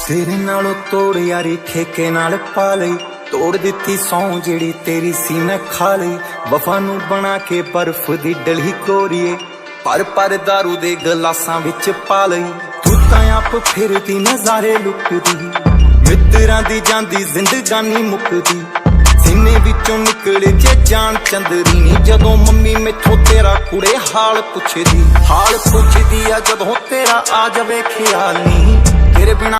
तेरे नालों तोड़ यारी ठेके नाल पा लई, तोड़ दिती सौ जेड़ी तेरी सी मैं खा लई। वफा नू बना के बर्फ दी डली कोरीए, पर दारू दे गलासां विच पा लई। तू तां आप फिरदी नज़ारे लुकदी, मित्तरां दी जांदी जिंदगानी मुकदी। सीने विचों निकले जे जान चंदरी नी, जदों मम्मी मैथों तेरा कुड़े हाल पुछदी आ, जदों तेरा आ जावे ख्याल नी तेरे बिना।